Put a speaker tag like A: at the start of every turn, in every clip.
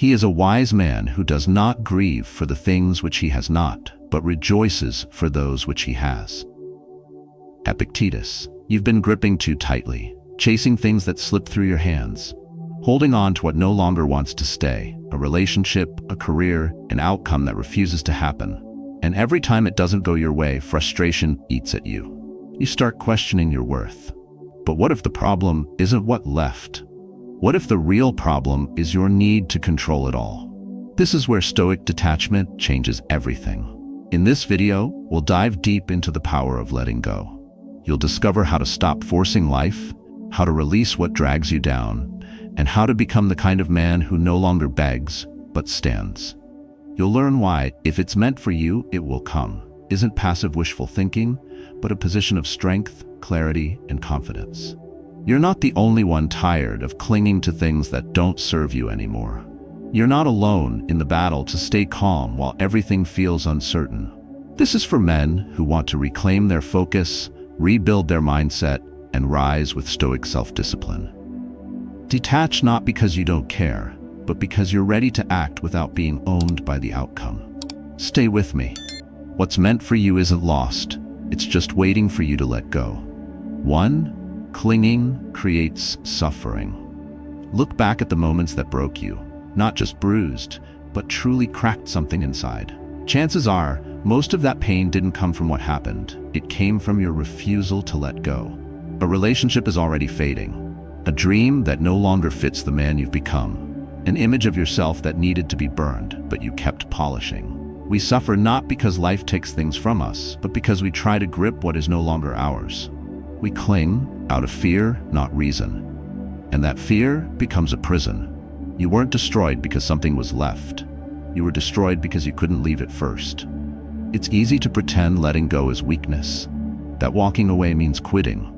A: He is a wise man who does not grieve for the things which he has not, but rejoices for those which he has. Epictetus, you've been gripping too tightly, chasing things that slip through your hands, holding on to what no longer wants to stay, a relationship, a career, an outcome that refuses to happen. And every time it doesn't go your way, frustration eats at you. You start questioning your worth. But what if the problem isn't what left? What if the real problem is your need to control it all? This is where Stoic detachment changes everything. In this video, we'll dive deep into the power of letting go. You'll discover how to stop forcing life, how to release what drags you down, and how to become the kind of man who no longer begs, but stands. You'll learn why, if it's meant for you, it will come. Isn't passive wishful thinking, but a position of strength, clarity, and confidence. You're not the only one tired of clinging to things that don't serve you anymore. You're not alone in the battle to stay calm while everything feels uncertain. This is for men who want to reclaim their focus, rebuild their mindset, and rise with Stoic self-discipline. Detach not because you don't care, but because you're ready to act without being owned by the outcome. Stay with me. What's meant for you isn't lost. It's just waiting for you to let go. 1. Clinging creates suffering. Look back at the moments that broke you, not just bruised, but truly cracked something inside. Chances are, most of that pain didn't come from what happened. It came from your refusal to let go. A relationship is already fading. A dream that no longer fits the man you've become. An image of yourself that needed to be burned, but you kept polishing. We suffer not because life takes things from us, but because we try to grip what is no longer ours. We cling out of fear, not reason. And that fear becomes a prison. You weren't destroyed because something was left. You were destroyed because you couldn't leave it first. It's easy to pretend letting go is weakness, that walking away means quitting.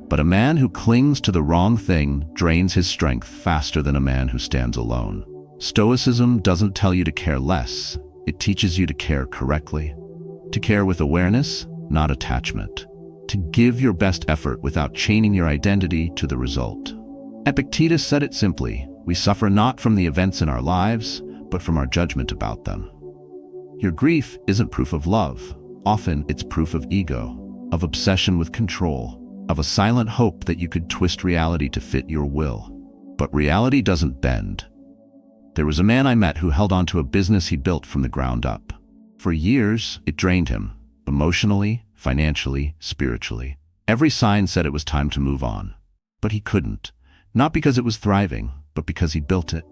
A: But a man who clings to the wrong thing drains his strength faster than a man who stands alone. Stoicism doesn't tell you to care less. It teaches you to care correctly. To care with awareness, not attachment. To give your best effort without chaining your identity to the result. Epictetus said it simply, we suffer not from the events in our lives, but from our judgment about them. Your grief isn't proof of love. Often it's proof of ego, of obsession with control, of a silent hope that you could twist reality to fit your will. But reality doesn't bend. There was a man I met who held on to a business he built from the ground up. For years, it drained him, emotionally, financially, spiritually. Every sign said it was time to move on. But he couldn't. Not because it was thriving, but because he built it.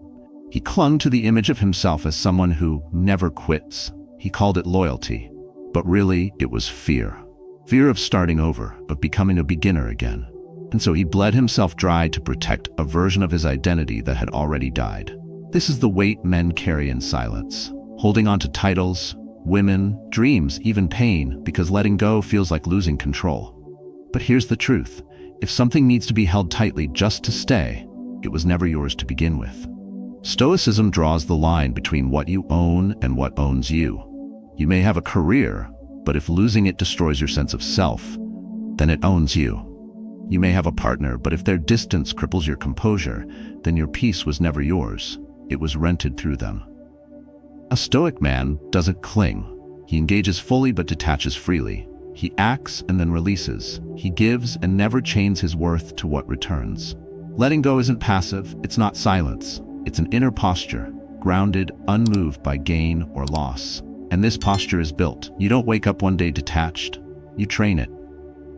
A: He clung to the image of himself as someone who never quits. He called it loyalty. But really, it was fear. Fear of starting over, of becoming a beginner again. And so he bled himself dry to protect a version of his identity that had already died. This is the weight men carry in silence, holding on to titles, women, dreams, even pain, because letting go feels like losing control. But here's the truth. If something needs to be held tightly just to stay, it was never yours to begin with. Stoicism draws the line between what you own and what owns you. You may have a career, but if losing it destroys your sense of self, then it owns you. You may have a partner, but if their distance cripples your composure, then your peace was never yours. It was rented through them. A Stoic man doesn't cling. He engages fully but detaches freely. He acts and then releases. He gives and never chains his worth to what returns. Letting go isn't passive, it's not silence. It's an inner posture, grounded, unmoved by gain or loss. And this posture is built. You don't wake up one day detached. You train it.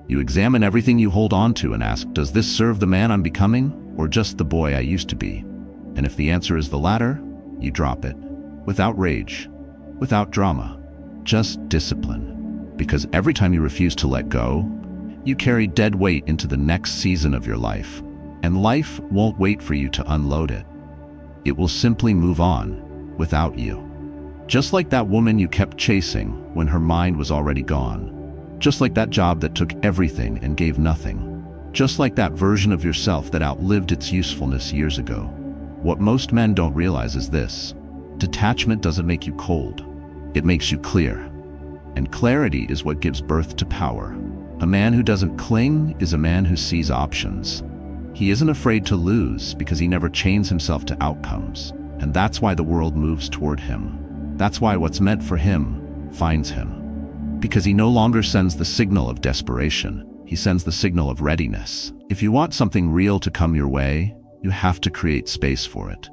A: You examine everything you hold on to and ask, does this serve the man I'm becoming, or just the boy I used to be? And if the answer is the latter, you drop it. Without rage, without drama, just discipline. Because every time you refuse to let go, you carry dead weight into the next season of your life. And life won't wait for you to unload it. It will simply move on without you. Just like that woman you kept chasing when her mind was already gone. Just like that job that took everything and gave nothing. Just like that version of yourself that outlived its usefulness years ago. What most men don't realize is this. Detachment doesn't make you cold. It makes you clear. And clarity is what gives birth to power. A man who doesn't cling is a man who sees options. He isn't afraid to lose because he never chains himself to outcomes. And that's why the world moves toward him. That's why what's meant for him finds him. Because he no longer sends the signal of desperation, he sends the signal of readiness. If you want something real to come your way, you have to create space for it.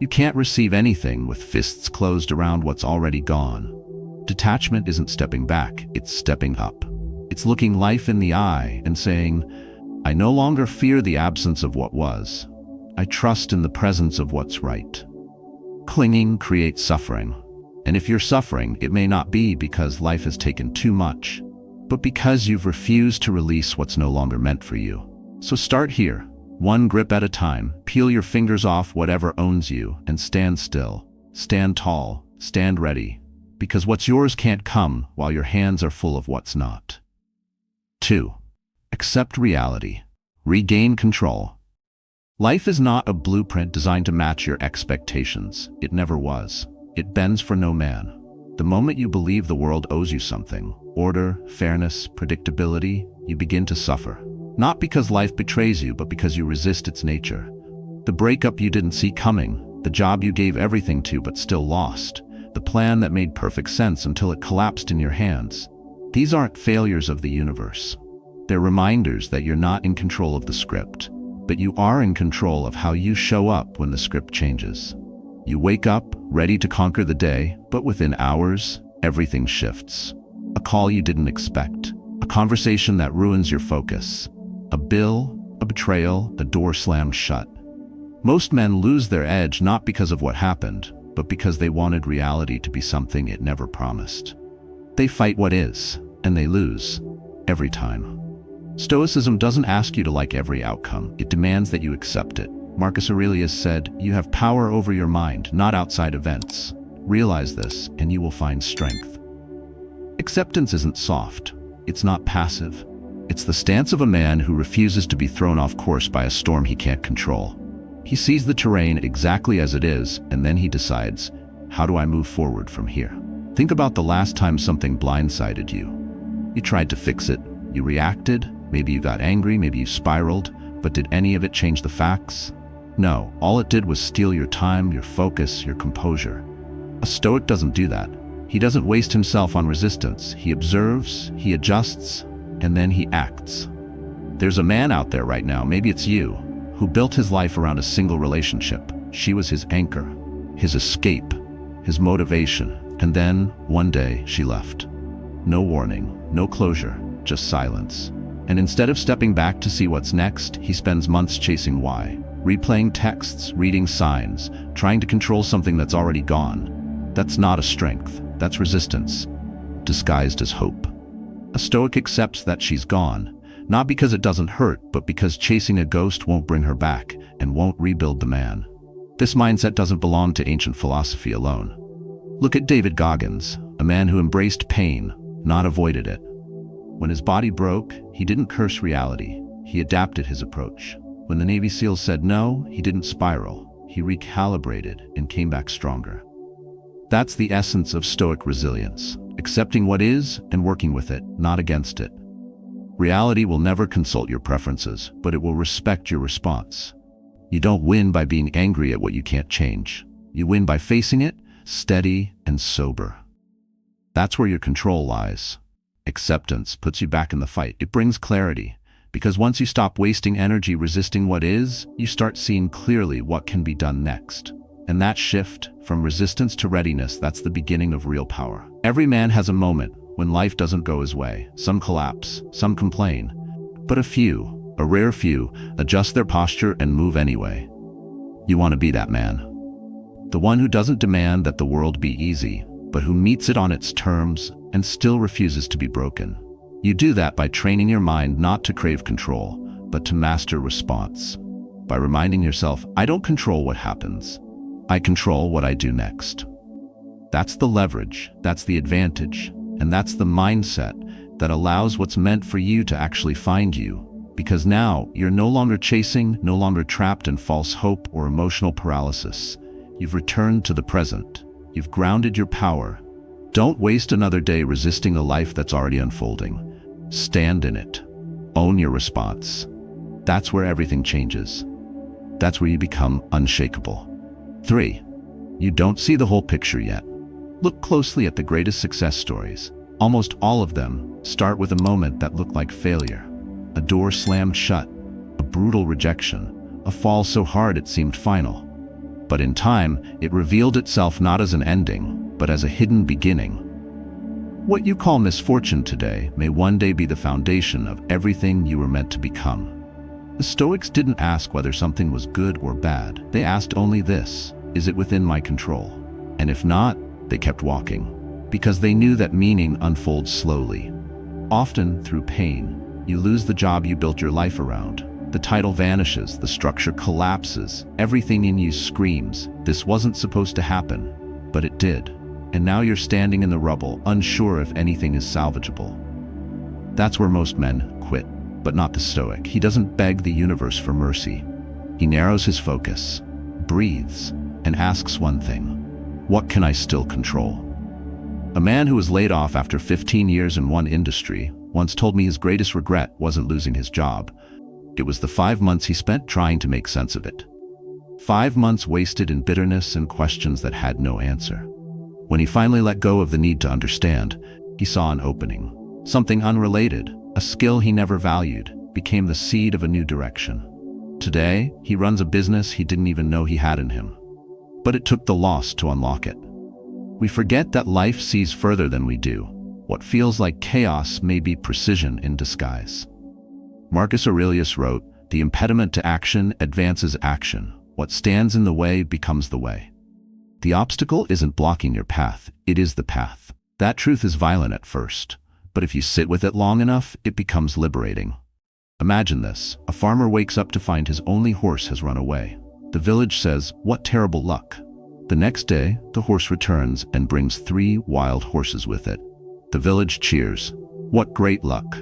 A: You can't receive anything with fists closed around what's already gone. Detachment isn't stepping back, it's stepping up. It's looking life in the eye and saying, I no longer fear the absence of what was. I trust in the presence of what's right. Clinging creates suffering. And if you're suffering, it may not be because life has taken too much, but because you've refused to release what's no longer meant for you. So start here, one grip at a time. Peel your fingers off whatever owns you and stand still. Stand tall, stand ready, because what's yours can't come while your hands are full of what's not. 2. Accept reality. Regain control. Life is not a blueprint designed to match your expectations. It never was. It bends for no man. The moment you believe the world owes you something, order, fairness, predictability, you begin to suffer. Not because life betrays you, but because you resist its nature. The breakup you didn't see coming, the job you gave everything to but still lost, the plan that made perfect sense until it collapsed in your hands. These aren't failures of the universe. They're reminders that you're not in control of the script, but you are in control of how you show up when the script changes. You wake up, ready to conquer the day, but within hours, everything shifts. A call you didn't expect, a conversation that ruins your focus, a bill, a betrayal, a door slammed shut. Most men lose their edge not because of what happened, but because they wanted reality to be something it never promised. They fight what is, and they lose, every time. Stoicism doesn't ask you to like every outcome, it demands that you accept it. Marcus Aurelius said, "You have power over your mind, not outside events. Realize this, and you will find strength." Acceptance isn't soft. It's not passive. It's the stance of a man who refuses to be thrown off course by a storm he can't control. He sees the terrain exactly as it is, and then he decides, how do I move forward from here? Think about the last time something blindsided you. You tried to fix it. You reacted. Maybe you got angry. Maybe you spiraled. But did any of it change the facts? No, all it did was steal your time, your focus, your composure. A Stoic doesn't do that. He doesn't waste himself on resistance. He observes, he adjusts, and then he acts. There's a man out there right now, maybe it's you, who built his life around a single relationship. She was his anchor, his escape, his motivation. And then, one day, she left. No warning, no closure, just silence. And instead of stepping back to see what's next, he spends months chasing why. Replaying texts, reading signs, trying to control something that's already gone. That's not a strength, that's resistance, disguised as hope. A Stoic accepts that she's gone, not because it doesn't hurt, but because chasing a ghost won't bring her back and won't rebuild the man. This mindset doesn't belong to ancient philosophy alone. Look at David Goggins, a man who embraced pain, not avoided it. When his body broke, he didn't curse reality, he adapted his approach. When the Navy SEALs said no, he didn't spiral, he recalibrated and came back stronger. That's the essence of Stoic resilience, accepting what is and working with it, not against it. Reality will never consult your preferences, but it will respect your response. You don't win by being angry at what you can't change. You win by facing it, steady and sober. That's where your control lies. Acceptance puts you back in the fight. It brings clarity, because once you stop wasting energy resisting what is, you start seeing clearly what can be done next. And that shift, from resistance to readiness, that's the beginning of real power. Every man has a moment when life doesn't go his way. Some collapse, some complain, but a rare few, adjust their posture and move anyway. You want to be that man. The one who doesn't demand that the world be easy, but who meets it on its terms and still refuses to be broken. You do that by training your mind not to crave control, but to master response. By reminding yourself, I don't control what happens. I control what I do next. That's the leverage, that's the advantage, and that's the mindset that allows what's meant for you to actually find you. Because now, you're no longer chasing, no longer trapped in false hope or emotional paralysis. You've returned to the present. You've grounded your power. Don't waste another day resisting a life that's already unfolding. Stand in it. Own your response. That's where everything changes. That's where you become unshakable. 3. You don't see the whole picture yet. Look closely at the greatest success stories. Almost all of them start with a moment that looked like failure. A door slammed shut, a brutal rejection, a fall so hard it seemed final. But in time, it revealed itself not as an ending, but as a hidden beginning. What you call misfortune today may one day be the foundation of everything you were meant to become. The Stoics didn't ask whether something was good or bad. They asked only this: is it within my control? And if not, they kept walking, because they knew that meaning unfolds slowly. Often through pain. You lose the job you built your life around. The title vanishes, the structure collapses, everything in you screams, this wasn't supposed to happen, but it did. And now you're standing in the rubble, unsure if anything is salvageable. That's where most men quit, but not the Stoic. He doesn't beg the universe for mercy. He narrows his focus, breathes, and asks one thing: what can I still control? A man who was laid off after 15 years in one industry once told me his greatest regret wasn't losing his job. It was the 5 months he spent trying to make sense of it. 5 months wasted in bitterness and questions that had no answer. When he finally let go of the need to understand, he saw an opening. Something unrelated, a skill he never valued, became the seed of a new direction. Today, he runs a business he didn't even know he had in him. But it took the loss to unlock it. We forget that life sees further than we do. What feels like chaos may be precision in disguise. Marcus Aurelius wrote, "The impediment to action advances action. What stands in the way becomes the way." The obstacle isn't blocking your path, it is the path. That truth is violent at first, but if you sit with it long enough, it becomes liberating. Imagine this: a farmer wakes up to find his only horse has run away. The village says, "What terrible luck." The next day, the horse returns and brings 3 wild horses with it. The village cheers. What great luck!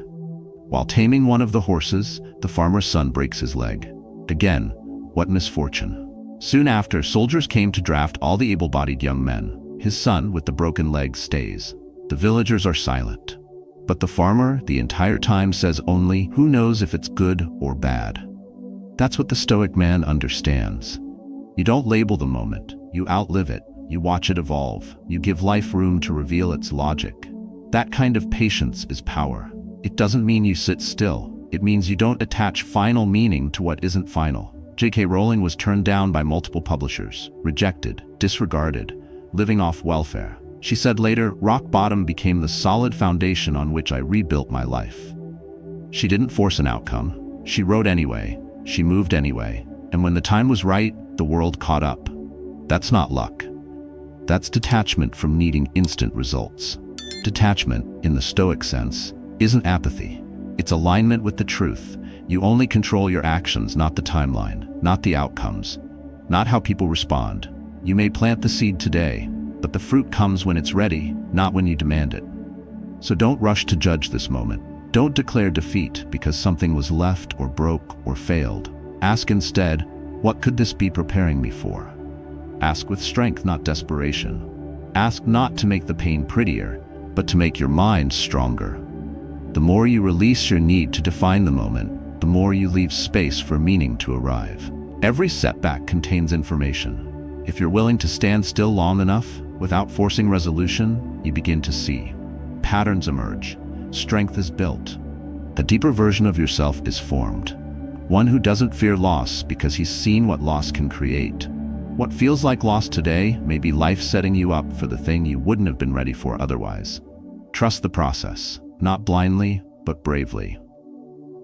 A: While taming one of the horses, the farmer's son breaks his leg. Again, what misfortune! Soon after, soldiers came to draft all the able-bodied young men. His son, with the broken leg, stays. The villagers are silent. But the farmer, the entire time, says only, "Who knows if it's good or bad?" That's what the Stoic man understands. You don't label the moment. You outlive it. You watch it evolve. You give life room to reveal its logic. That kind of patience is power. It doesn't mean you sit still. It means you don't attach final meaning to what isn't final. J.K. Rowling was turned down by multiple publishers, rejected, disregarded, living off welfare. She said later, "Rock bottom became the solid foundation on which I rebuilt my life." She didn't force an outcome. She wrote anyway. She moved anyway. And when the time was right, the world caught up. That's not luck. That's detachment from needing instant results. Detachment, in the Stoic sense, isn't apathy. It's alignment with the truth. You only control your actions, not the timeline, not the outcomes, not how people respond. You may plant the seed today, but the fruit comes when it's ready, not when you demand it. So don't rush to judge this moment. Don't declare defeat because something was left or broke or failed. Ask instead, what could this be preparing me for? Ask with strength, not desperation. Ask not to make the pain prettier, but to make your mind stronger. The more you release your need to define the moment, the more you leave space for meaning to arrive. Every setback contains information. If you're willing to stand still long enough, without forcing resolution, you begin to see. Patterns emerge. Strength is built. A deeper version of yourself is formed. One who doesn't fear loss because he's seen what loss can create. What feels like loss today may be life setting you up for the thing you wouldn't have been ready for otherwise. Trust the process, not blindly, but bravely.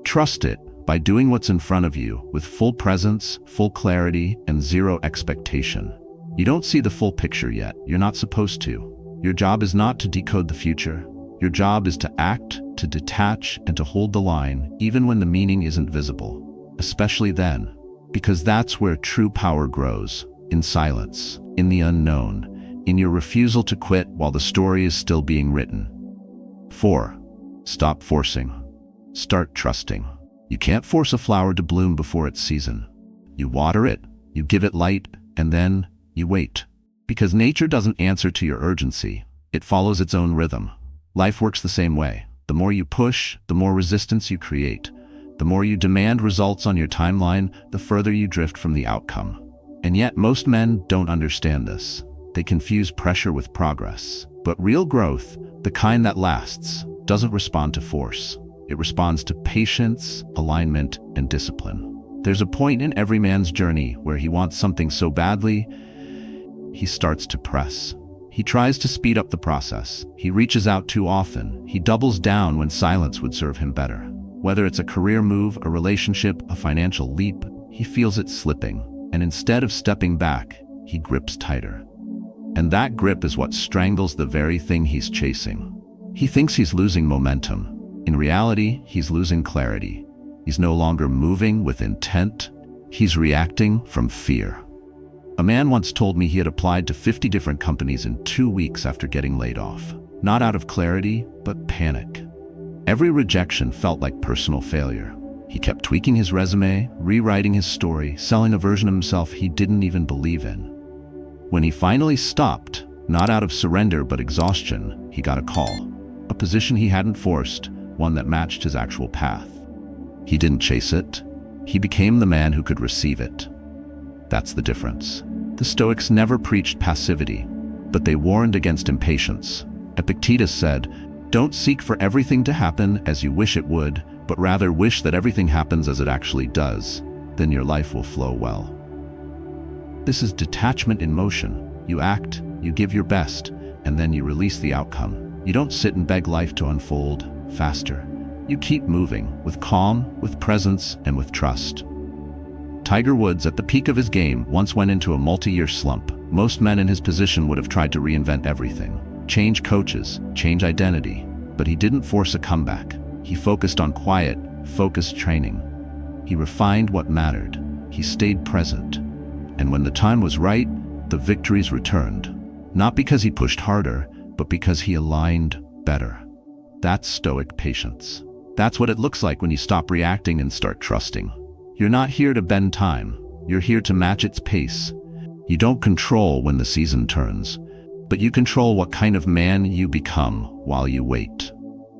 A: Trust it by doing what's in front of you with full presence, full clarity, and zero expectation. You don't see the full picture yet. You're not supposed to. Your job is not to decode the future. Your job is to act, to detach, and to hold the line, even when the meaning isn't visible. Especially then, because that's where true power grows, in silence, in the unknown, in your refusal to quit while the story is still being written. 4. Stop forcing. Start trusting. You can't force a flower to bloom before its season. You water it, you give it light, and then you wait. Because nature doesn't answer to your urgency. It follows its own rhythm. Life works the same way. The more you push, the more resistance you create. The more you demand results on your timeline, the further you drift from the outcome. And yet most men don't understand this. They confuse pressure with progress. But real growth, the kind that lasts, doesn't respond to force. It responds to patience, alignment, and discipline. There's a point in every man's journey where he wants something so badly, he starts to press. He tries to speed up the process. He reaches out too often. He doubles down when silence would serve him better. Whether it's a career move, a relationship, a financial leap, he feels it slipping. And instead of stepping back, he grips tighter. And that grip is what strangles the very thing he's chasing. He thinks he's losing momentum. In reality, he's losing clarity. He's no longer moving with intent. He's reacting from fear. A man once told me he had applied to 50 different companies in 2 weeks after getting laid off. Not out of clarity, but panic. Every rejection felt like personal failure. He kept tweaking his resume, rewriting his story, selling a version of himself he didn't even believe in. When he finally stopped, not out of surrender but exhaustion, he got a call. A position he hadn't forced, one that matched his actual path. He didn't chase it. He became the man who could receive it. That's the difference. The Stoics never preached passivity, but they warned against impatience. Epictetus said, "Don't seek for everything to happen as you wish it would, but rather wish that everything happens as it actually does. Then your life will flow well." This is detachment in motion. You act, you give your best, and then you release the outcome. You don't sit and beg life to unfold faster. You keep moving, with calm, with presence, and with trust. Tiger Woods, at the peak of his game, once went into a multi-year slump. Most men in his position would have tried to reinvent everything. Change coaches, change identity. But he didn't force a comeback. He focused on quiet, focused training. He refined what mattered. He stayed present. And when the time was right, the victories returned. Not because he pushed harder, but because he aligned better. That's Stoic patience. That's what it looks like when you stop reacting and start trusting. You're not here to bend time. You're here to match its pace. You don't control when the season turns, but you control what kind of man you become while you wait.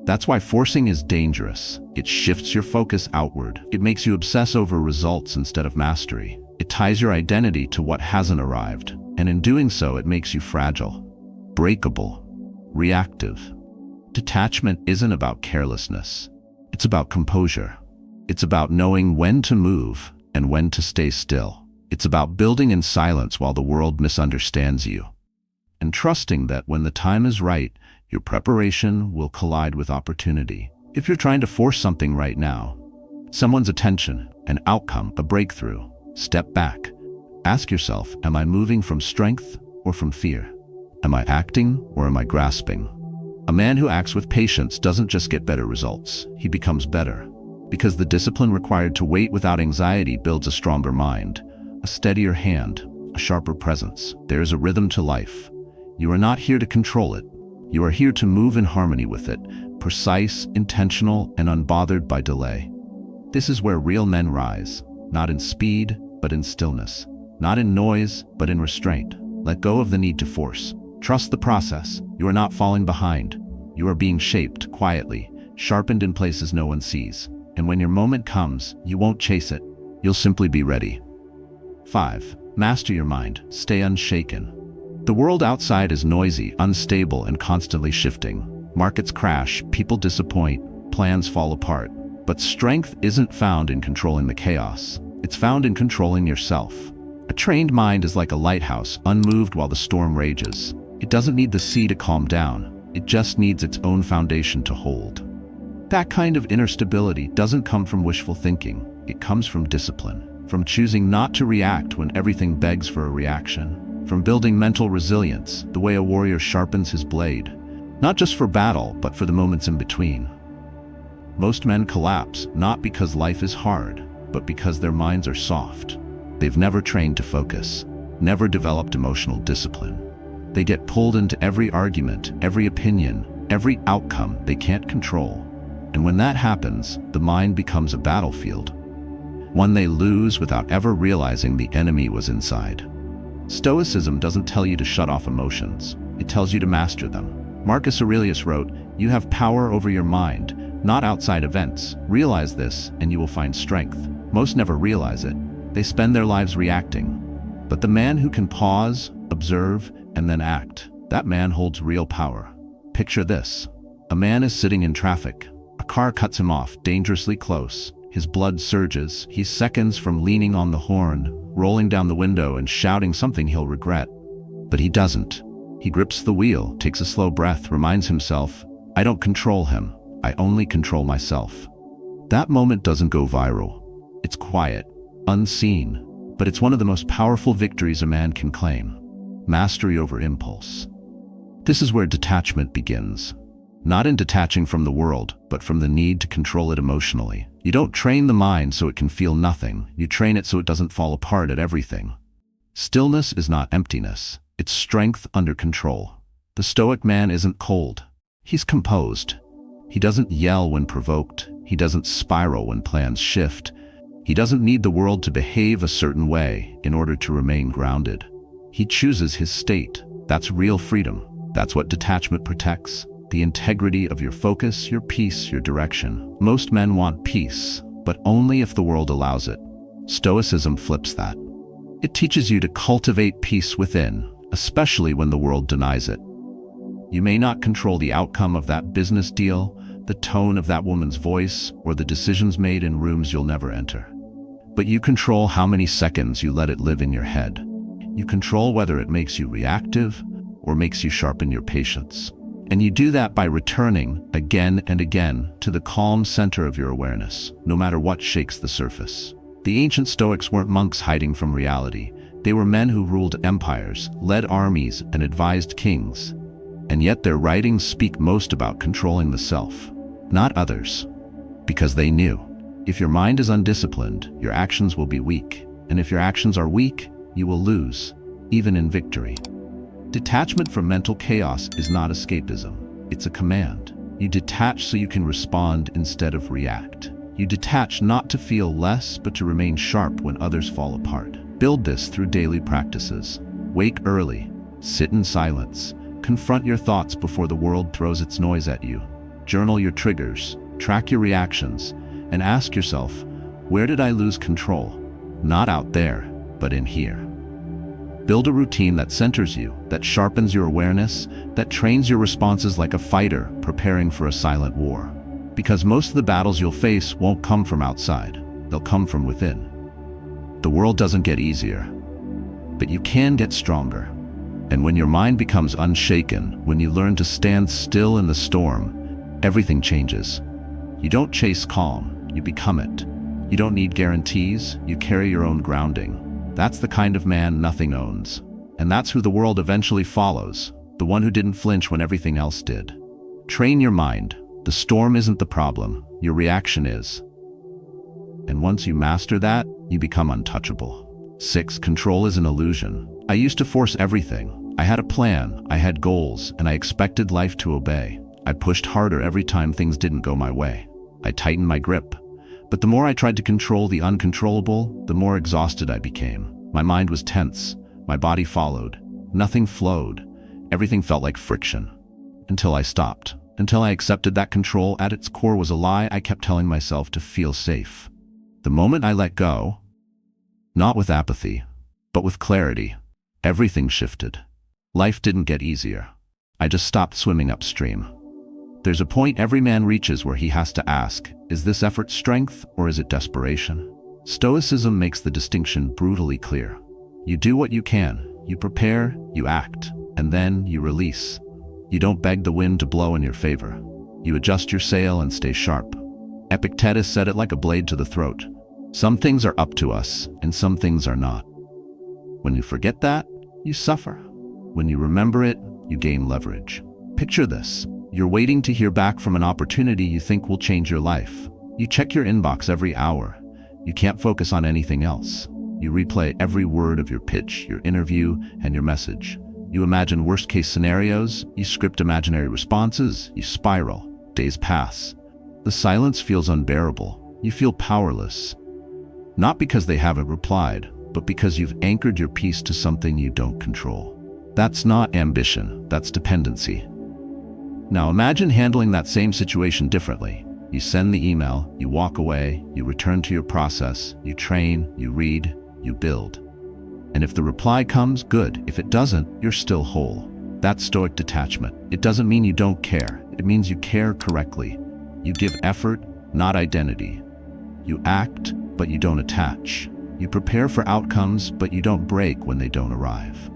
A: That's why forcing is dangerous. It shifts your focus outward. It makes you obsess over results instead of mastery. It ties your identity to what hasn't arrived, and in doing so, it makes you fragile, breakable, reactive. Detachment isn't about carelessness. It's about composure. It's about knowing when to move and when to stay still. It's about building in silence while the world misunderstands you, and trusting that when the time is right, your preparation will collide with opportunity. If you're trying to force something right now, someone's attention, an outcome, a breakthrough, step back. Ask yourself, am I moving from strength or from fear? Am I acting or am I grasping? A man who acts with patience doesn't just get better results, he becomes better. Because the discipline required to wait without anxiety builds a stronger mind, a steadier hand, a sharper presence. There is a rhythm to life. You are not here to control it. You are here to move in harmony with it, precise, intentional, and unbothered by delay. This is where real men rise, not in speed, but in stillness. Not in noise, but in restraint. Let go of the need to force. Trust the process. You are not falling behind. You are being shaped quietly, sharpened in places no one sees. And when your moment comes, you won't chase it. You'll simply be ready. 5. Master your mind. Stay unshaken. The world outside is noisy, unstable, and constantly shifting. Markets crash, people disappoint, plans fall apart. But strength isn't found in controlling the chaos. It's found in controlling yourself. A trained mind is like a lighthouse, unmoved while the storm rages. It doesn't need the sea to calm down. It just needs its own foundation to hold. That kind of inner stability doesn't come from wishful thinking. It comes from discipline, from choosing not to react when everything begs for a reaction, from building mental resilience, the way a warrior sharpens his blade, not just for battle, but for the moments in between. Most men collapse, not because life is hard, but because their minds are soft. They've never trained to focus, never developed emotional discipline. They get pulled into every argument, every opinion, every outcome they can't control. And when that happens, the mind becomes a battlefield, one they lose without ever realizing the enemy was inside. Stoicism doesn't tell you to shut off emotions. It tells you to master them. Marcus Aurelius wrote, "You have power over your mind, not outside events. Realize this, and you will find strength." Most never realize it. They spend their lives reacting. But the man who can pause, observe, and then act, that man holds real power. Picture this. A man is sitting in traffic. A car cuts him off, dangerously close. His blood surges. He's seconds from leaning on the horn, rolling down the window and shouting something he'll regret. But he doesn't. He grips the wheel, takes a slow breath, reminds himself, I don't control him. I only control myself. That moment doesn't go viral. It's quiet, unseen, but it's one of the most powerful victories a man can claim. Mastery over impulse. This is where detachment begins. Not in detaching from the world, but from the need to control it emotionally. You don't train the mind so it can feel nothing. You train it so it doesn't fall apart at everything. Stillness is not emptiness. It's strength under control. The Stoic man isn't cold. He's composed. He doesn't yell when provoked. He doesn't spiral when plans shift. He doesn't need the world to behave a certain way in order to remain grounded. He chooses his state. That's real freedom. That's what detachment protects. The integrity of your focus, your peace, your direction. Most men want peace, but only if the world allows it. Stoicism flips that. It teaches you to cultivate peace within, especially when the world denies it. You may not control the outcome of that business deal, the tone of that woman's voice, or the decisions made in rooms you'll never enter. But you control how many seconds you let it live in your head. You control whether it makes you reactive or makes you sharpen your patience. And you do that by returning again and again to the calm center of your awareness, no matter what shakes the surface. The ancient Stoics weren't monks hiding from reality. They were men who ruled empires, led armies, and advised kings. And yet their writings speak most about controlling the self, not others. Because they knew, if your mind is undisciplined, your actions will be weak. And if your actions are weak, you will lose, even in victory. Detachment from mental chaos is not escapism. It's a command. You detach so you can respond instead of react. You detach not to feel less, but to remain sharp when others fall apart. Build this through daily practices. Wake early. Sit in silence. Confront your thoughts before the world throws its noise at you. Journal your triggers. Track your reactions. And ask yourself, where did I lose control? Not out there, but in here. Build a routine that centers you, that sharpens your awareness, that trains your responses like a fighter preparing for a silent war. Because most of the battles you'll face won't come from outside. They'll come from within. The world doesn't get easier, but you can get stronger. And when your mind becomes unshaken, when you learn to stand still in the storm, everything changes. You don't chase calm, you become it. You don't need guarantees, you carry your own grounding. That's the kind of man nothing owns. And that's who the world eventually follows, the one who didn't flinch when everything else did. Train your mind. The storm isn't the problem, your reaction is. And once you master that, you become untouchable. 6. Control is an illusion. I used to force everything. I had a plan, I had goals, and I expected life to obey. I pushed harder every time things didn't go my way. I tightened my grip. But the more I tried to control the uncontrollable, the more exhausted I became. My mind was tense. My body followed. Nothing flowed. Everything felt like friction. Until I stopped. Until I accepted that control at its core was a lie I kept telling myself to feel safe. The moment I let go, not with apathy, but with clarity, everything shifted. Life didn't get easier. I just stopped swimming upstream. There's a point every man reaches where he has to ask, is this effort strength or is it desperation? Stoicism makes the distinction brutally clear. You do what you can, you prepare, you act, and then you release. You don't beg the wind to blow in your favor. You adjust your sail and stay sharp. Epictetus said it like a blade to the throat. Some things are up to us, and some things are not. When you forget that, you suffer. When you remember it, you gain leverage. Picture this. You're waiting to hear back from an opportunity you think will change your life. You check your inbox every hour. You can't focus on anything else. You replay every word of your pitch, your interview, and your message. You imagine worst-case scenarios. You script imaginary responses. You spiral. Days pass. The silence feels unbearable. You feel powerless. Not because they haven't replied, but because you've anchored your peace to something you don't control. That's not ambition. That's dependency. Now imagine handling that same situation differently. You send the email, you walk away, you return to your process, you train, you read, you build. And if the reply comes, good. If it doesn't, you're still whole. That's Stoic detachment. It doesn't mean you don't care. It means you care correctly. You give effort, not identity. You act, but you don't attach. You prepare for outcomes, but you don't break when they don't arrive.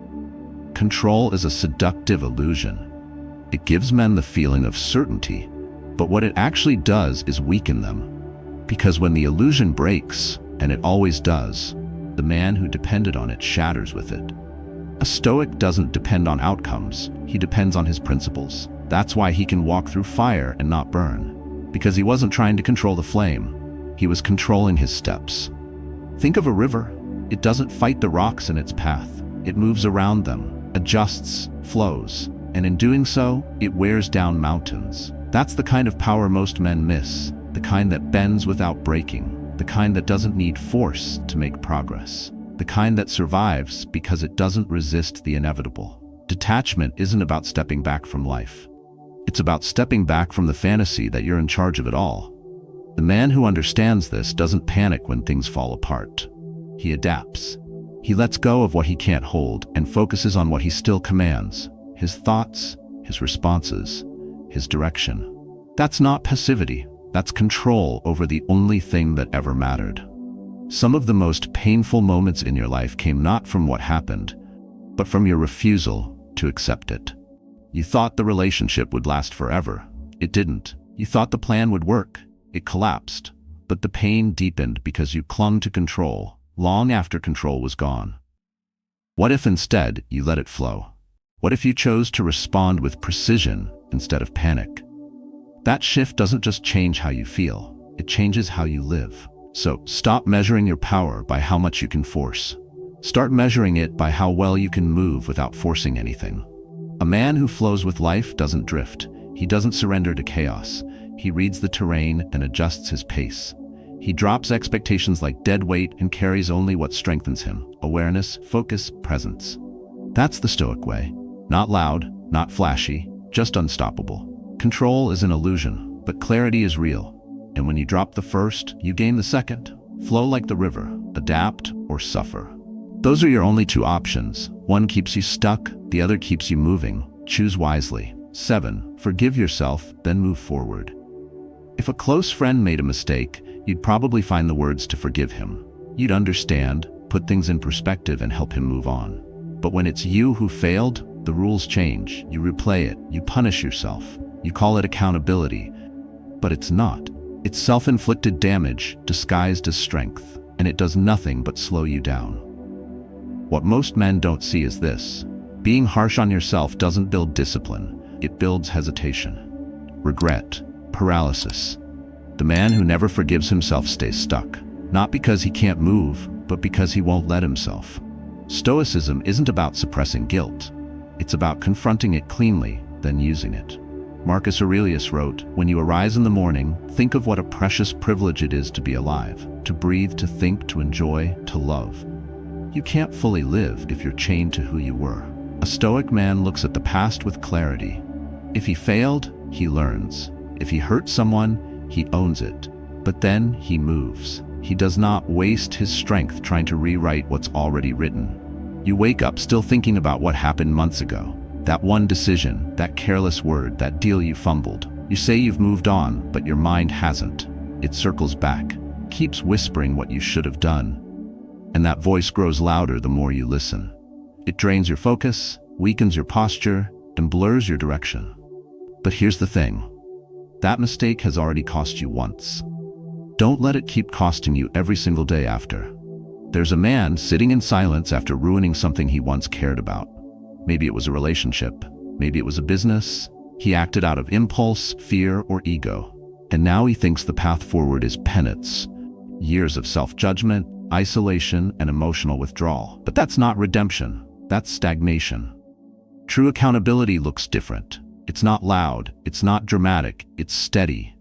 A: Control is a seductive illusion. It gives men the feeling of certainty, but what it actually does is weaken them. Because when the illusion breaks, and it always does, the man who depended on it shatters with it. A Stoic doesn't depend on outcomes, he depends on his principles. That's why he can walk through fire and not burn. Because he wasn't trying to control the flame, he was controlling his steps. Think of a river. It doesn't fight the rocks in its path. It moves around them, adjusts, flows, and in doing so, it wears down mountains. That's the kind of power most men miss, the kind that bends without breaking, the kind that doesn't need force to make progress, the kind that survives because it doesn't resist the inevitable. Detachment isn't about stepping back from life. It's about stepping back from the fantasy that you're in charge of it all. The man who understands this doesn't panic when things fall apart. He adapts. He lets go of what he can't hold and focuses on what he still commands: his thoughts, his responses, his direction. That's not passivity. That's control over the only thing that ever mattered. Some of the most painful moments in your life came not from what happened, but from your refusal to accept it. You thought the relationship would last forever. It didn't. You thought the plan would work. It collapsed. But the pain deepened because you clung to control, long after control was gone. What if instead you let it flow? What if you chose to respond with precision instead of panic? That shift doesn't just change how you feel, it changes how you live. So stop measuring your power by how much you can force. Start measuring it by how well you can move without forcing anything. A man who flows with life doesn't drift. He doesn't surrender to chaos. He reads the terrain and adjusts his pace. He drops expectations like dead weight and carries only what strengthens him: awareness, focus, presence. That's the Stoic way. Not loud, not flashy, just unstoppable. Control is an illusion, but clarity is real. And when you drop the first, you gain the second. Flow like the river, adapt or suffer. Those are your only two options. One keeps you stuck, the other keeps you moving. Choose wisely. 7. Forgive yourself, then move forward. If a close friend made a mistake, you'd probably find the words to forgive him. You'd understand, put things in perspective, and help him move on. But when it's you who failed, the rules change. You replay it, you punish yourself, you call it accountability. But it's not. It's self-inflicted damage disguised as strength, and it does nothing but slow you down. What most men don't see is this: being harsh on yourself doesn't build discipline, it builds hesitation, regret, paralysis. The man who never forgives himself stays stuck, not because he can't move, but because he won't let himself. Stoicism isn't about suppressing guilt. It's about confronting it cleanly, then using it. Marcus Aurelius wrote, "When you arise in the morning, think of what a precious privilege it is to be alive, to breathe, to think, to enjoy, to love." You can't fully live if you're chained to who you were. A Stoic man looks at the past with clarity. If he failed, he learns. If he hurt someone, he owns it. But then he moves. He does not waste his strength trying to rewrite what's already written. You wake up still thinking about what happened months ago. That one decision, that careless word, that deal you fumbled. You say you've moved on, but your mind hasn't. It circles back, keeps whispering what you should have done. And that voice grows louder the more you listen. It drains your focus, weakens your posture, and blurs your direction. But here's the thing. That mistake has already cost you once. Don't let it keep costing you every single day after. There's a man sitting in silence after ruining something he once cared about. Maybe it was a relationship, maybe it was a business. He acted out of impulse, fear, or ego. And now he thinks the path forward is penance, years of self-judgment, isolation, and emotional withdrawal. But that's not redemption, that's stagnation. True accountability looks different. It's not loud, it's not dramatic, it's steady.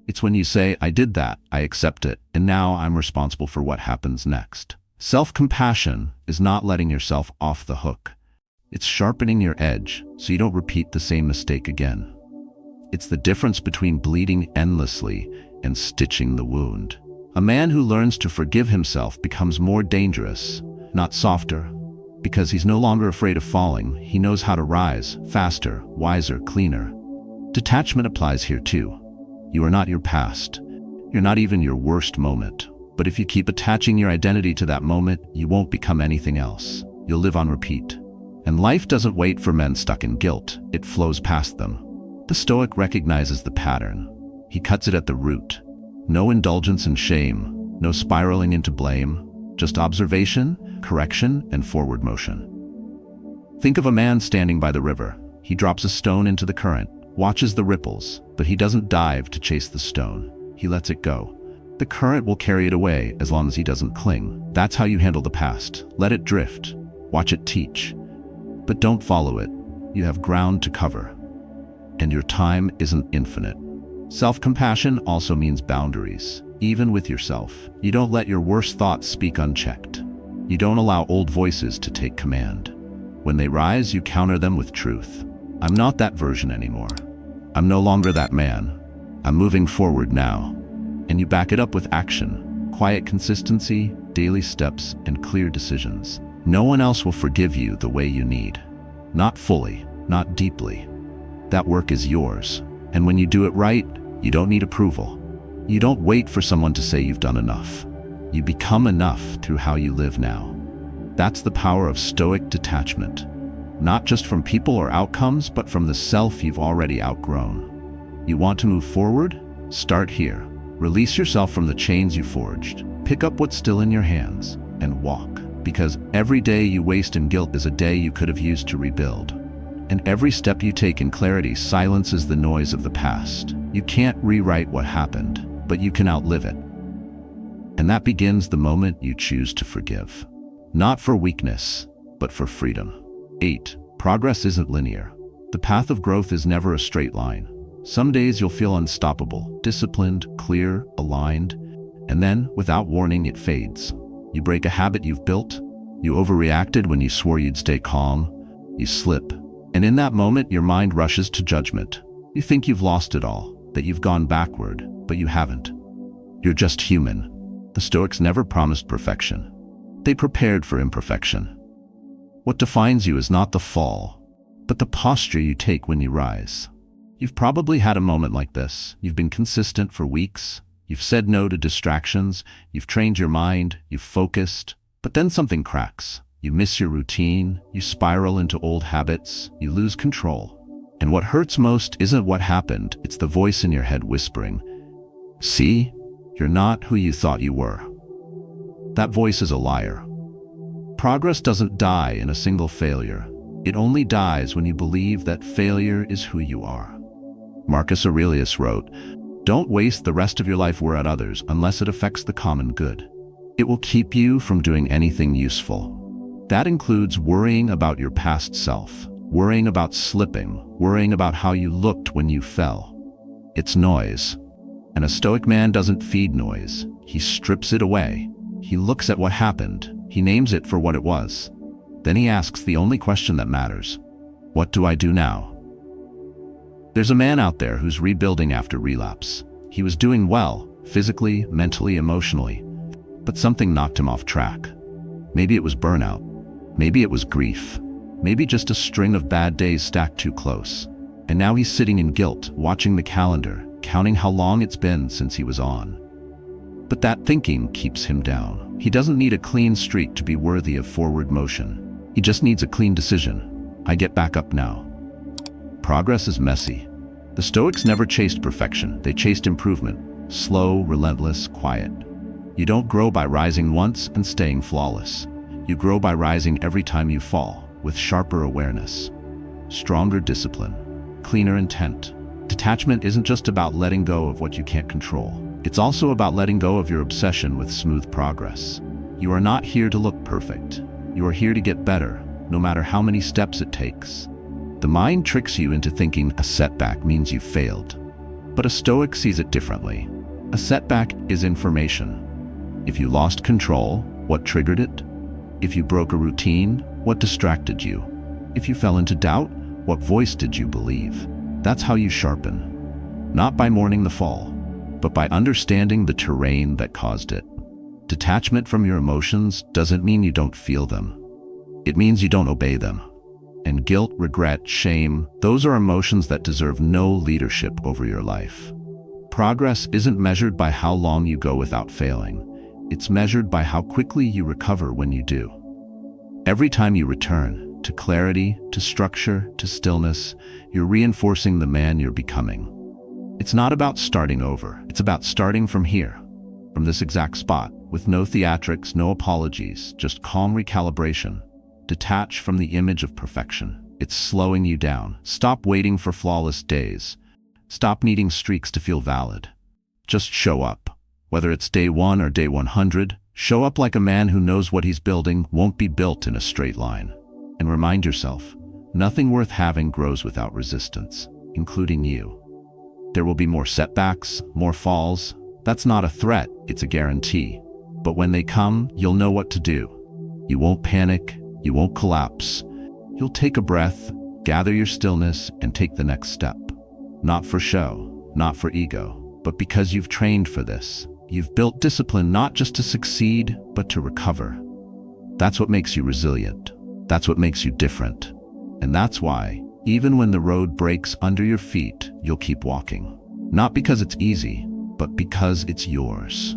A: It's when you say, "I did that, I accept it, and now I'm responsible for what happens next." Self-compassion is not letting yourself off the hook. It's sharpening your edge so you don't repeat the same mistake again. It's the difference between bleeding endlessly and stitching the wound. A man who learns to forgive himself becomes more dangerous, not softer, Because he's no longer afraid of falling, he knows how to rise, faster, wiser, cleaner. Detachment applies here too. You are not your past. You're not even your worst moment. But if you keep attaching your identity to that moment, you won't become anything else. You'll live on repeat. And life doesn't wait for men stuck in guilt. It flows past them. The Stoic recognizes the pattern. He cuts it at the root. No indulgence in shame, no spiraling into blame, just observation, correction, and forward motion. Think of a man standing by the river. He drops a stone into the current, watches the ripples, but he doesn't dive to chase the stone. He lets it go. The current will carry it away as long as he doesn't cling. That's how you handle the past. Let it drift. Watch it teach. But don't follow it. You have ground to cover. And your time isn't infinite. Self-compassion also means boundaries, even with yourself. You don't let your worst thoughts speak unchecked. You don't allow old voices to take command. When they rise, you counter them with truth. I'm not that version anymore. I'm no longer that man. I'm moving forward now. And you back it up with action, quiet consistency, daily steps, and clear decisions. No one else will forgive you the way you need. Not fully, not deeply. That work is yours. And when you do it right, you don't need approval. You don't wait for someone to say you've done enough. You become enough through how you live now. That's the power of Stoic detachment. Not just from people or outcomes, but from the self you've already outgrown. You want to move forward? Start here. Release yourself from the chains you forged. Pick up what's still in your hands and walk. Because every day you waste in guilt is a day you could have used to rebuild. And every step you take in clarity silences the noise of the past. You can't rewrite what happened, but you can outlive it. And that begins the moment you choose to forgive. Not for weakness, but for freedom. 8. Progress isn't linear. The path of growth is never a straight line. Some days you'll feel unstoppable, disciplined, clear, aligned, and then, without warning, it fades. You break a habit you've built. You overreacted when you swore you'd stay calm. You slip. And in that moment, your mind rushes to judgment. You think you've lost it all, that you've gone backward, but you haven't. You're just human. The Stoics never promised perfection. They prepared for imperfection. What defines you is not the fall, but the posture you take when you rise. You've probably had a moment like this. You've been consistent for weeks. You've said no to distractions. You've trained your mind. You've focused. But then something cracks. You miss your routine, you spiral into old habits, you lose control. And what hurts most isn't what happened, it's the voice in your head whispering, "See, you're not who you thought you were." That voice is a liar. Progress doesn't die in a single failure. It only dies when you believe that failure is who you are. Marcus Aurelius wrote, "Don't waste the rest of your life worrying at others unless it affects the common good. It will keep you from doing anything useful." That includes worrying about your past self, worrying about slipping, worrying about how you looked when you fell. It's noise. And a Stoic man doesn't feed noise. He strips it away. He looks at what happened. He names it for what it was. Then he asks the only question that matters. What do I do now? There's a man out there who's rebuilding after relapse. He was doing well, physically, mentally, emotionally, but something knocked him off track. Maybe it was burnout. Maybe it was grief. Maybe just a string of bad days stacked too close. And now he's sitting in guilt, watching the calendar, counting how long it's been since he was on. But that thinking keeps him down. He doesn't need a clean streak to be worthy of forward motion. He just needs a clean decision. I get back up now. Progress is messy. The Stoics never chased perfection. They chased improvement. Slow, relentless, quiet. You don't grow by rising once and staying flawless. You grow by rising every time you fall, with sharper awareness, stronger discipline, cleaner intent. Detachment isn't just about letting go of what you can't control. It's also about letting go of your obsession with smooth progress. You are not here to look perfect. You are here to get better, no matter how many steps it takes. The mind tricks you into thinking a setback means you failed. But a Stoic sees it differently. A setback is information. If you lost control, what triggered it? If you broke a routine, what distracted you? If you fell into doubt, what voice did you believe? That's how you sharpen. Not by mourning the fall, but by understanding the terrain that caused it. Detachment from your emotions doesn't mean you don't feel them. It means you don't obey them. And guilt, regret, shame, those are emotions that deserve no leadership over your life. Progress isn't measured by how long you go without failing. It's measured by how quickly you recover when you do. Every time you return to clarity, to structure, to stillness, you're reinforcing the man you're becoming. It's not about starting over. It's about starting from here, from this exact spot, with no theatrics, no apologies, just calm recalibration. Detach from the image of perfection. It's slowing you down. Stop waiting for flawless days. Stop needing streaks to feel valid. Just show up. Whether it's day 1 or day 100, show up like a man who knows what he's building won't be built in a straight line. And remind yourself, nothing worth having grows without resistance, including you. There will be more setbacks, more falls. That's not a threat, it's a guarantee. But when they come, you'll know what to do. You won't panic. You won't collapse. You'll take a breath, gather your stillness, and take the next step. Not for show, not for ego, but because you've trained for this. You've built discipline not just to succeed, but to recover. That's what makes you resilient. That's what makes you different. And that's why, even when the road breaks under your feet, you'll keep walking. Not because it's easy, but because it's yours.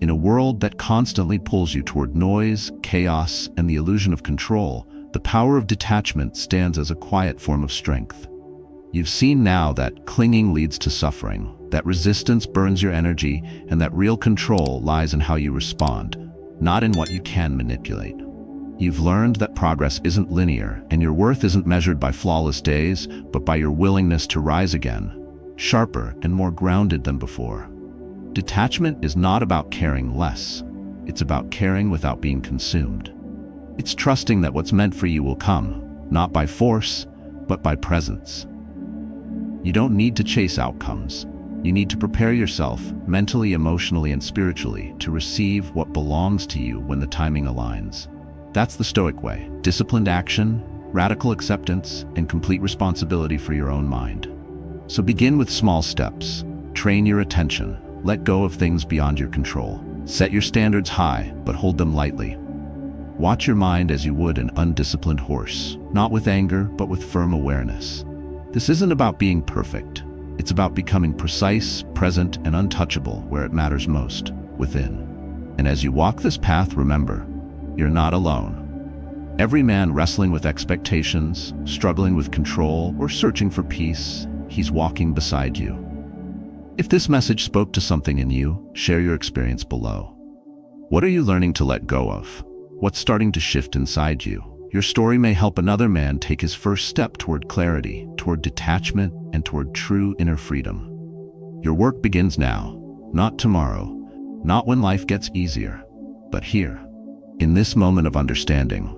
A: In a world that constantly pulls you toward noise, chaos, and the illusion of control, the power of detachment stands as a quiet form of strength. You've seen now that clinging leads to suffering, that resistance burns your energy, and that real control lies in how you respond, not in what you can manipulate. You've learned that progress isn't linear, and your worth isn't measured by flawless days, but by your willingness to rise again, sharper and more grounded than before. Detachment is not about caring less. It's about caring without being consumed. It's trusting that what's meant for you will come, not by force, but by presence. You don't need to chase outcomes. You need to prepare yourself, mentally, emotionally, and spiritually, to receive what belongs to you when the timing aligns. That's the Stoic way: disciplined action, radical acceptance, and complete responsibility for your own mind. So begin with small steps. Train your attention. Let go of things beyond your control. Set your standards high, but hold them lightly. Watch your mind as you would an undisciplined horse, not with anger, but with firm awareness. This isn't about being perfect. It's about becoming precise, present, and untouchable where it matters most, within. And as you walk this path, remember, you're not alone. Every man wrestling with expectations, struggling with control, or searching for peace, he's walking beside you. If this message spoke to something in you, share your experience below. What are you learning to let go of? What's starting to shift inside you? Your story may help another man take his first step toward clarity, toward detachment, and toward true inner freedom. Your work begins now, not tomorrow, not when life gets easier, but here, in this moment of understanding,